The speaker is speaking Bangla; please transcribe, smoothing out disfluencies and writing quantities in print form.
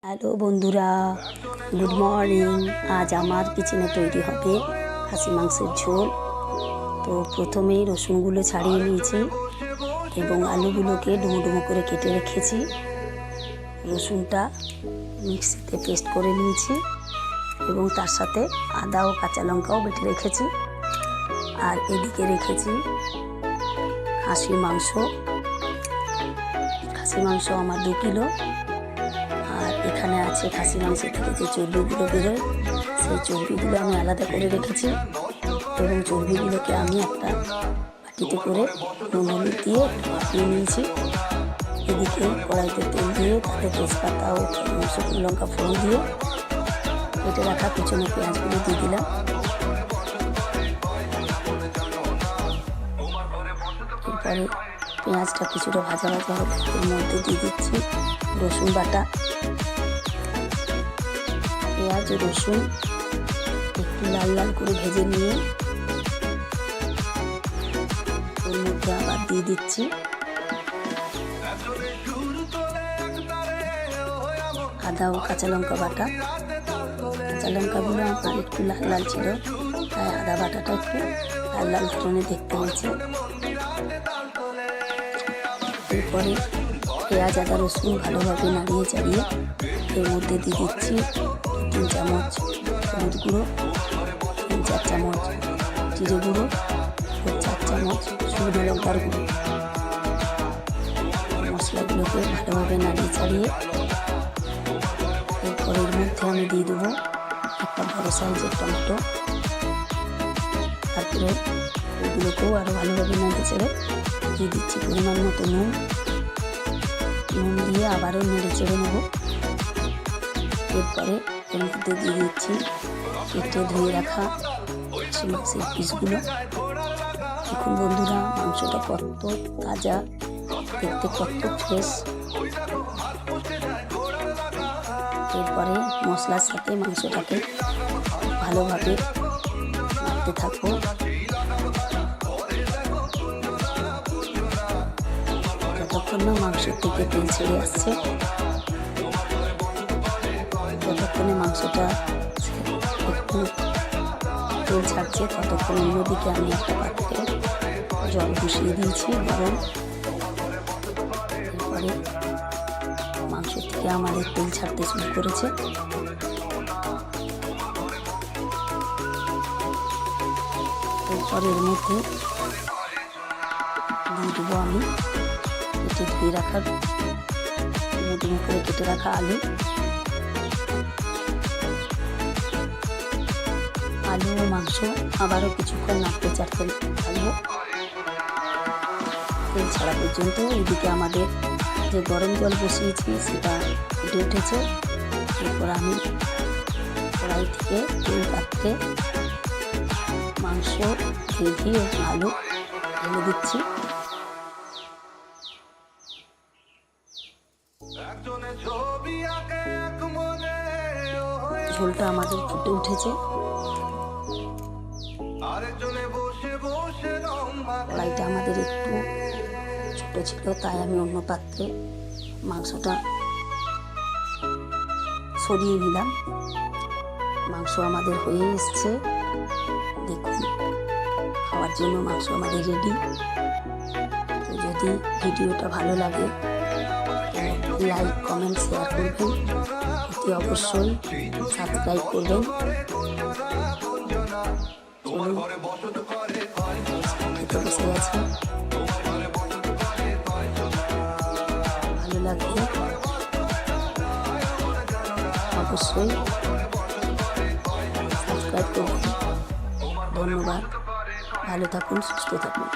হ্যালো বন্ধুরা, গুড মর্নিং। আজ আমার কিচেনে তৈরি হবে খাসি মাংসের ঝোল। তো প্রথমেই রসুনগুলো ছাড়িয়ে নিয়েছি এবং আলুগুলোকে ডুমো ডুমো করে কেটে রেখেছি। রসুনটা মিক্সিতে পেস্ট করে নিয়েছি এবং তার সাথে আদা ও কাঁচা লঙ্কাও বেটে রেখেছি। আর এদিকে রেখেছি খাসি মাংস আমার 2 কিলো। আর এখানে আছে খাসি মাংস থেকে যে চর্বিগুলো বেরোয়, সেই চর্বিগুলো আমি আলাদা করে রেখেছি এবং চর্বিগুলোকে আমি একটা বাটিতে করে নুন হলুদ দিয়ে ভাপিয়ে নিয়েছি। এদিকে কড়াইতে তেল দিয়ে তাতে তেজপাতা ও শুকনো লঙ্কা ফোড়ন দিয়ে কেটে রাখা পিছনে পেঁয়াজগুলো দিয়ে দিলাম। এরপরে পেঁয়াজটা কিছুটা ভাজা ভাজা হবে, এর মধ্যে দিয়ে দিচ্ছি রসুন বাটা। পেঁয়াজ ও রসুন একটু লাল লাল করে ভেজে নিয়ে এর মধ্যে আবার দিয়ে দিচ্ছি আদা ও কাঁচা লঙ্কা বাটা। কাঁচা লঙ্কাগুলো আমার একটু লাল লাল ছিল, তাই আদা বাটাটা একটু লাল লাল ধরনের দেখতে হয়েছে। এরপরে পেঁয়াজ আদা রসুন ভালোভাবে নাড়িয়ে চাড়িয়ে এর মধ্যে দিয়ে দিচ্ছি 3 চামচ হলুদ গুঁড়ো, 3-4 চামচ জিরে গুঁড়ো ও 4 চামচ শুকনো লঙ্কার গুঁড়ো। মশলাগুলোকে ভালোভাবে নাড়িয়ে চাড়িয়ে এরপর এর মধ্যে আমি দিয়ে দেবো একটা বড় সাইজের টমেটো। তারপরে ওগুলোকেও আরও ভালোভাবে নাড়িয়ে চেড়ে দিয়ে দিচ্ছি পরিমাণ মতো নুন দিয়ে আবারও নেড়ে চেড়ে নেব। এরপরে এর মধ্যে দিয়ে দিচ্ছি কেটে ধুয়ে রাখা মাংসের পিসগুলো। দেখুন বন্ধুরা, মাংসটা কত তাজা, দেখতে কত ফ্রেশ। এরপরে মশলার সাথে মাংসটাকে ভালোভাবে নাড়তে থাকবো। যতক্ষণ না মাংসের থেকে তেল ছেড়ে আসছে, যতক্ষণে মাংসটা একটু তেল ছাড়ছে, ততক্ষণ অন্যদিকে আমি একটা পাত্রে জল বসিয়ে দিয়েছি গরম। এরপরে মাংস থেকে আমাদের তেল ছাড়তে শুরু করেছে। এরপরে এর মধ্যে দিয়ে দেবো আমি ধুয়ে রাখা ডুমো করে কেটে রাখা আলু ও মাংস আবারও কিছুক্ষণ নাড়তে চাড়তে থাকবো তেল ছাড়া পর্যন্ত। এদিকে আমাদের যে গরম জল বসিয়েছি সেটা ফুটে উঠেছে। এরপর আমি কড়াই থেকে তেল পাত্রে মাংস গ্রেভি ও আলু ঢেলে দিচ্ছি। ঝোলটা আমাদের ফুটে উঠেছে। কড়াইটা আমাদের একটু ছোট ছিল, তাই আমি অন্য পাত্রে মাংসটা সরিয়ে নিলাম। মাংস আমাদের হয়ে এসছে, দেখুন খাওয়ার জন্য মাংস আমাদের রেডি। তো যদি ভিডিওটা ভালো লাগে লাইক কমেন্ট শেয়ার করবেন, অতি অবশ্যই সাবস্ক্রাইব করবেন। চলুন খেতে বসে গেছে, ভালো লাগবে অবশ্যই সাবস্ক্রাইব করবেন। ধন্যবাদ, ভালো থাকুন, সুস্থ থাকুন।